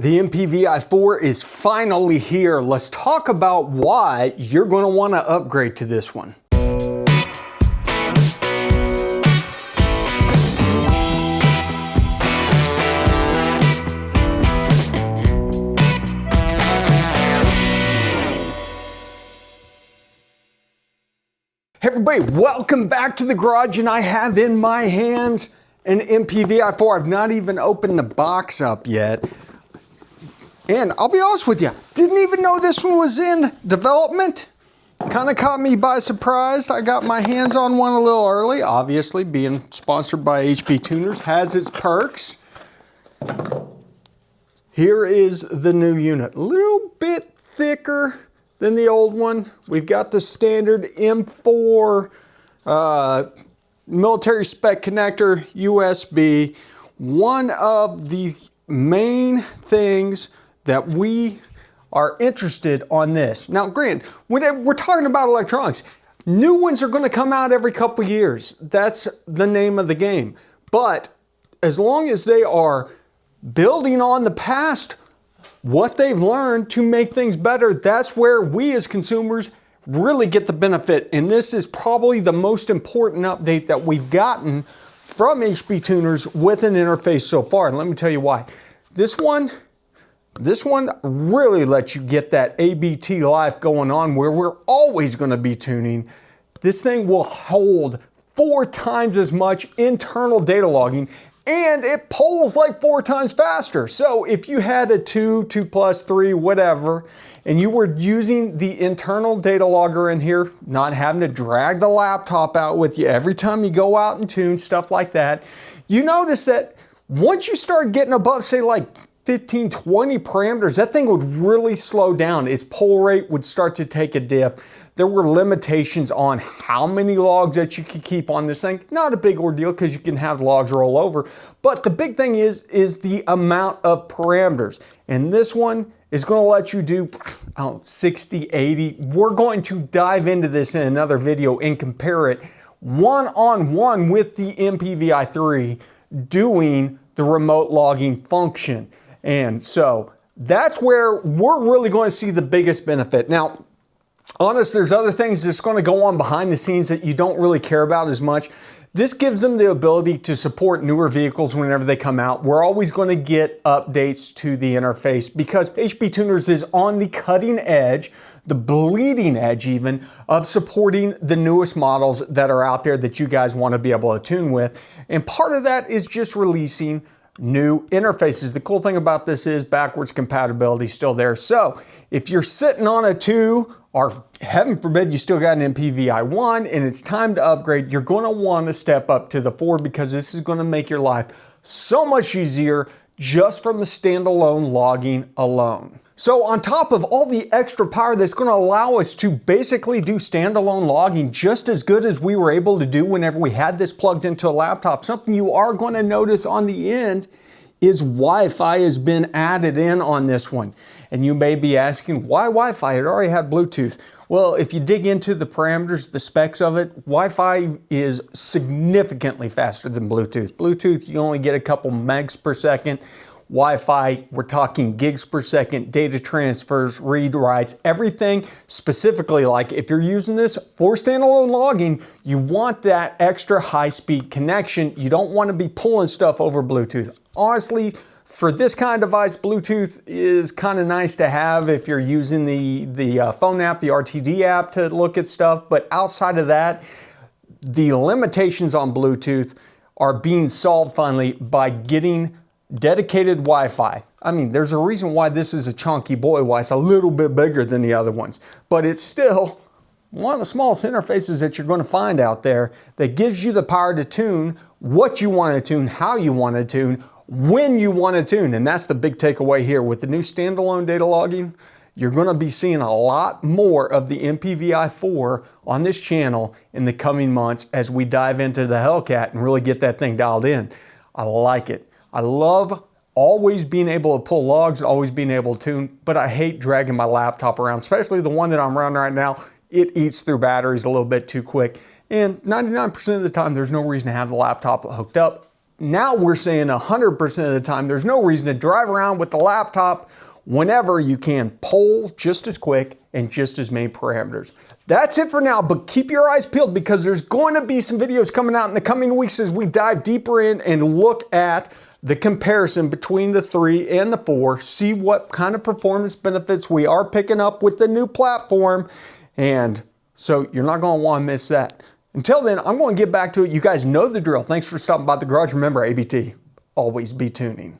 The MPVI4 is finally here. Let's talk about why you're going to want to upgrade to this one. Hey everybody, welcome back to the garage, and I have in my hands an MPVI4. I've not even opened the box up yet. And I'll be honest with you, didn't even know this one was in development. Kind of caught me by surprise. I got my hands on one a little early. Obviously, being sponsored by HPTuners has its perks. Here is the new unit. A little bit thicker than the old one. We've got the standard M4 military spec connector, USB. One of the main things that we are interested on this. Now, granted, when we're talking about electronics, new ones are going to come out every couple years. That's the name of the game. But as long as they are building on the past, what they've learned to make things better, that's where we as consumers really get the benefit. And this is probably the most important update that we've gotten from HPTuners with an interface so far. And let me tell you why. This one really lets you get that ABT life going on where we're always going to be tuning. This thing will hold 4 times as much internal data logging, and it polls like 4 times faster. So if you had a 2, 2+, 3, whatever, and you were using the internal data logger in here, not having to drag the laptop out with you every time you go out and tune, stuff like that, you notice that once you start getting above, say, like 15, 20 parameters, that thing would really slow down. Its poll rate would start to take a dip. There were limitations on how many logs that you could keep on this thing. Not a big ordeal because you can have logs roll over. But the big thing is the amount of parameters. And this one is going to let you do 60, 80. We're going to dive into this in another video and compare it one-on-one with the MPVI3 doing the remote logging function. And so that's where we're really going to see the biggest benefit. Now, honest, there's other things that's going to go on behind the scenes that you don't really care about as much. This gives them the ability to support newer vehicles whenever they come out. We're always going to get updates to the interface because HPTuners is on the cutting edge, the bleeding edge even, of supporting the newest models that are out there that you guys want to be able to tune with. And part of that is just releasing new interfaces. The cool thing about this is backwards compatibility is still there. So if you're sitting on a 2, or heaven forbid you still got an MPVI1 and it's time to upgrade, you're going to want to step up to the 4 because this is going to make your life so much easier just from the standalone logging alone. So on top of all the extra power that's going to allow us to basically do standalone logging just as good as we were able to do whenever we had this plugged into a laptop, something you are going to notice on the end is Wi-Fi has been added in on this one. And you may be asking, why Wi-Fi? It already had Bluetooth. Well, if you dig into the parameters, the specs of it, Wi-Fi is significantly faster than Bluetooth. Bluetooth, you only get a couple megs per second. Wi-Fi, we're talking gigs per second, data transfers, read writes, everything. Specifically, like if you're using this for standalone logging, you want that extra high-speed connection. You don't want to be pulling stuff over Bluetooth. Honestly, for this kind of device, Bluetooth is kind of nice to have if you're using the phone app, the RTD app to look at stuff. But outside of that, the limitations on Bluetooth are being solved finally by getting dedicated Wi-Fi. I mean, there's a reason why this is a chunky boy, why it's a little bit bigger than the other ones. But it's still one of the smallest interfaces that you're going to find out there that gives you the power to tune what you want to tune, how you want to tune, when you want to tune. And that's the big takeaway here. With the new standalone data logging, you're going to be seeing a lot more of the MPVI4 on this channel in the coming months as we dive into the Hellcat and really get that thing dialed in. I like it. I love always being able to pull logs, always being able to tune, but I hate dragging my laptop around, especially the one that I'm running right now. It eats through batteries a little bit too quick. And 99% of the time, there's no reason to have the laptop hooked up now we're saying 100% of the time, there's no reason to drive around with the laptop whenever you can poll just as quick and just as many parameters. That's it for now, but keep your eyes peeled because there's going to be some videos coming out in the coming weeks as we dive deeper in and look at the comparison between the 3 and the 4, see what kind of performance benefits we are picking up with the new platform, and so you're not going to want to miss that. Until then, I'm going to get back to it. You guys know the drill. Thanks for stopping by the garage. Remember, ABT, always be tuning.